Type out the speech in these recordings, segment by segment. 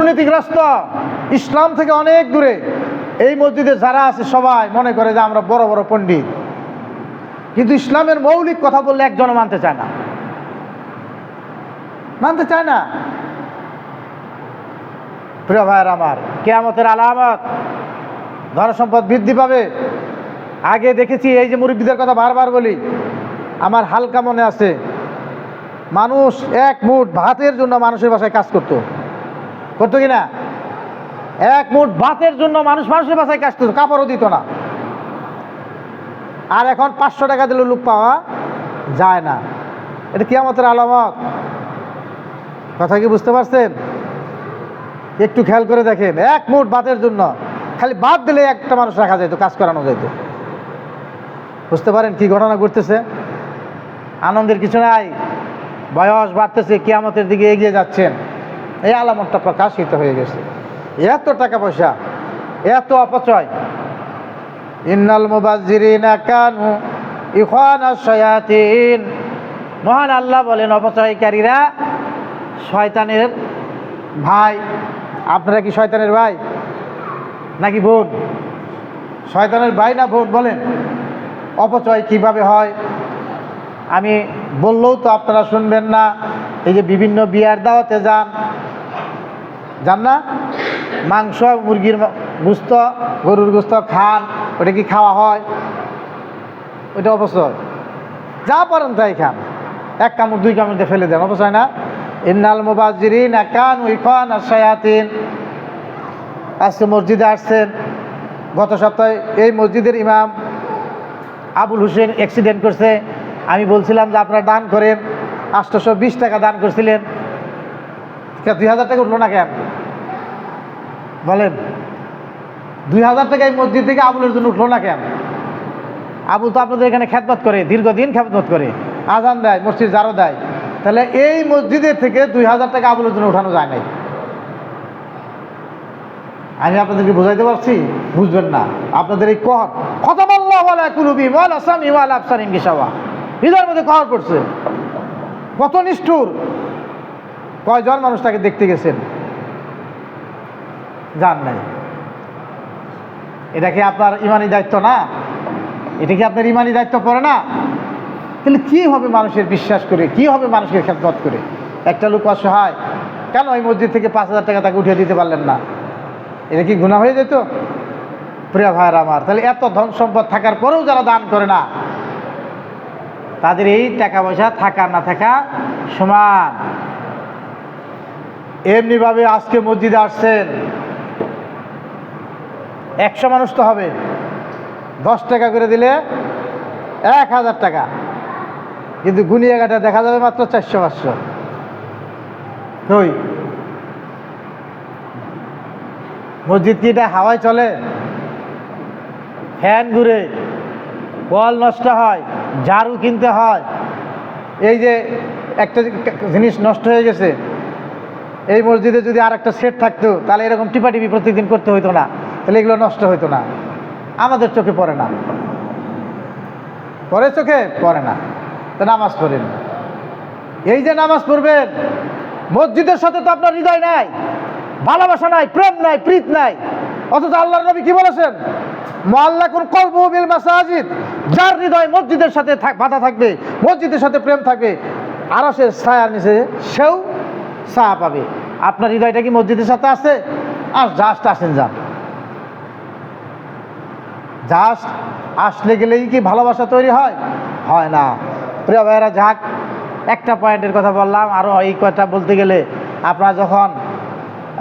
দুর্নীতিগ্রস্ত, ইসলাম থেকে অনেক দূরে। এই মসজিদে যারা আছে সবাই মনে করে যে আমরা বড় বড় পণ্ডিত, কিন্তু ইসলামের মৌলিক কথা বললে একজনও মানতে চায় না, মানতে চায় না। প্রিয় ভাইয়ের আমার, কিয়ামতের আলামত, ধনসম্পদ বৃদ্ধি পাবে। আগে দেখেছি, এই যে মুরব্বীদের কথা বারবার বলি, আমার হালকা মনে আছে, মানুষ এক মুঠ ভাতের জন্য মানুষের বাসায় কাজ করতো কিনা? এক মুঠ ভাতের জন্য মানুষ মানুষের বাসায় কাজ করতো, কাপড়ও দিত না। আর এখন 500 টাকা দিলে লোক পাওয়া যায় না। এটা কিয়ামতের আলামত। কথা কি বুঝতে পারছেন? একটু খেয়াল করে দেখেন, এক মুঠ ভাতের জন্য খালি ভাত দিলে একটা মানুষ রাখা যাইতো, কাজ করানো যাইতো। বুঝতে পারেন কি ঘটনা ঘটতেছে? আনন্দের কিছু নাই, বয়স বাড়তেছে, কিয়ামতের দিকে এগিয়ে যাচ্ছেন, এই আলামতটা প্রকাশিত হয়ে গেছে। এত টাকা পয়সা, এত অপচয়। ইন্নাল মুবাজ্জিরিনা কানু ইখওয়ানাশ শায়াতিন। মহান আল্লাহ বলেন, অপচয়কারীরা শয়তানের ভাই। আপনারা কি শয়তানের ভাই নাকি বোন? শয়তানের ভাই না বোন? বলেন, অপচয় কিভাবে হয়? আমি বললেও তো আপনারা শুনবেন না। এই যে বিভিন্ন বিয়ার দাওয়াতে যান না, মাংস, মুরগির গোস্ত, গরুর গোস্ত খান, ওটা কি খাওয়া হয়? ওইটা অপচয়। যা পারেন তাই খান, এক কামড় দুই কামড়ে ফেলে দেন, অপচয় না? ইন্নাল মুবাজ্জিরিনা কানু ইখওয়ানাশ শায়াতিন। আজকে মসজিদে আসছেন, গত সপ্তাহে এই মসজিদের ইমাম আবুল হোসেন অ্যাক্সিডেন্ট করছে। আমি বলছিলাম যে আপনারা দান করেন, 820 টাকা দান করছিলেন, 2000 টাকা উঠলো না কেন? বলেন, 2000 টাকা এই মসজিদ থেকে আবুলের জন্য উঠলো না কেন? আবুল তো আপনাদের এখানে খেদমত করে, দীর্ঘদিন খেদমত করে, আজান দেয়, মসজিদ জারো দেয়। তাহলে এই মসজিদের থেকে 2000 টাকা আবুলের জন্য উঠানো যায় নাই। আমি আপনাদেরকে বোঝাইতে পারছি? বুঝবেন না। আপনাদের এই কর, খতামাল্লাহু আলা কুলুবিহিম ওয়া আলা সামইহিম ওয়া আলা আবসারিহিম গিশাওয়া, হৃদয়ের মধ্যে কর পড়ছে। কত নিষ্ঠুর! কয়জন মানুষ তাকে দেখতে গেছেন? জান নাই। এটা কি আপনার ইমানি দায়িত্ব না? এটা কি আপনার ইমানি দায়িত্ব পড়ে না? তাহলে কি হবে মানুষের বিশ্বাস করে, কি হবে মানুষের খেদমত করে? একটা লোক অসহায়, কেন এই মসজিদ থেকে 5000 টাকা তাকে উঠিয়ে দিতে পারলেন না? এটা কি গুনাহ হয়ে যেত? প্রিয় ভাইয়ের আমার, তাহলে এত ধন সম্পদ থাকার পরেও যারা দান করে না, তাদের এই টাকা পয়সা থাকা না থাকা সমান। এমনিভাবে আজকে মসজিদে আসছেন, 100 মানুষ তো হবে, 10 টাকা করে দিলে 1000 টাকা, কিন্তু গুনিয়ে গাটা দেখা যাবে মাত্র 400-500। কই মসজিদ কি এটা হাওয়ায় চলে? ফ্যান ঘুরে, কল নষ্ট হয়, ঝাড়ু কিনতে হয়। এই যে একটা জিনিস নষ্ট হয়ে গেছে, এই মসজিদে যদি আর একটা সেট থাকতো তাহলে এরকম টিপাটিপি প্রত্যেকদিন করতে হইতো না, তাহলে এগুলো নষ্ট হইতো না। আমাদের চোখে পড়ে না, পরে চোখে পড়ে না, তো নামাজ পড়েন। এই যে নামাজ পড়বেন, মসজিদের সাথে তো আপনার হৃদয় নাই, ভালোবাসা নাই, প্রেম নাই, প্রীত নাই। অথচ আল্লাহর নবী কি বলেছেন? মুআল্লাকুন কলবুহু বিল মাসাজিদ। যার হৃদয় মসজিদের সাথে বাঁধা থাকবে, মসজিদের সাথে প্রেম থাকবে, আরশের ছায়ার নিচে সেও ছায়া পাবে। আপনার হৃদয়টা কি মসজিদের সাথে আছে? আর জাস্ট আসেন, যান, জাস্ট আসলে গেলেই কি ভালোবাসা তৈরি হয়? হয় না। প্রিয় ভাইয়েরা, যাক, একটা পয়েন্টের কথা বললাম, আরও এই কথা বলতে গেলে আপনারা যখন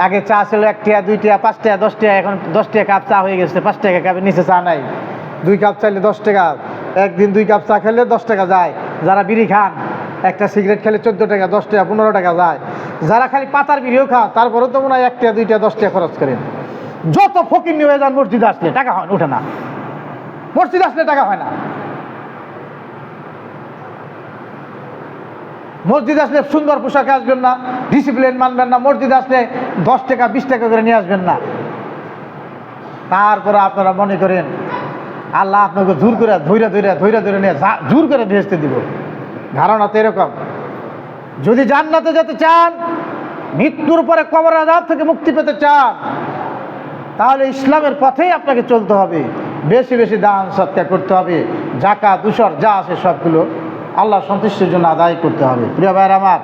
আগে চা ছিল 1 টাকা, 2 টাকা, 5 টাকা, 10 টাকা, এখন 10 টাকা কাপ চা হয়ে গেছে, 5 টাকা কাপের নিচে চা নাই। 2 কাপ চাইলে 10 টাকা, একদিন 2 কাপ চা খেলে 10 টাকা যায়। যারা বিড়ি খান, একটা সিগারেট খেলে 14 টাকা, 10 টাকা, 15 টাকা যায়। যারা খালি পাতার বিড়িও খান, তারপরেও তো মনে হয় 1 টাকা, 2 টাকা, 10 টাকা খরচ করেন। যত ফকির নিয়ে যান মসজিদে আসলে টাকা হয় না, ওঠে না। মসজিদে আসলে টাকা হয় না। মসজিদে আসলে সুন্দর পোশাকে আসবেন না, ডিসিপ্লিন মানবেন না। মসজিদে আসলে 10 টাকা 20 টাকা করে নিয়ে আসবেন না। তারপরে আপনারা মনে করেন আল্লাহ আপনাকে জোর করে ধৈর্য নিয়ে জোর করে বেহেশতে দিব। ধারণা তো এরকম। যদি জান্নাতে যেতে চান মৃত্যুর পরে কবর আযাব থেকে মুক্তি পেতে চান, তাহলে ইসলামের পথেই আপনাকে চলতে হবে। বেশি বেশি দান সৎকার করতে হবে, যাকাত উসর যা আছে সবগুলো আল্লাহ সন্তুষ্টির জন্য আদায় করতে হবে। প্রিয় ভাইয়ের আমার,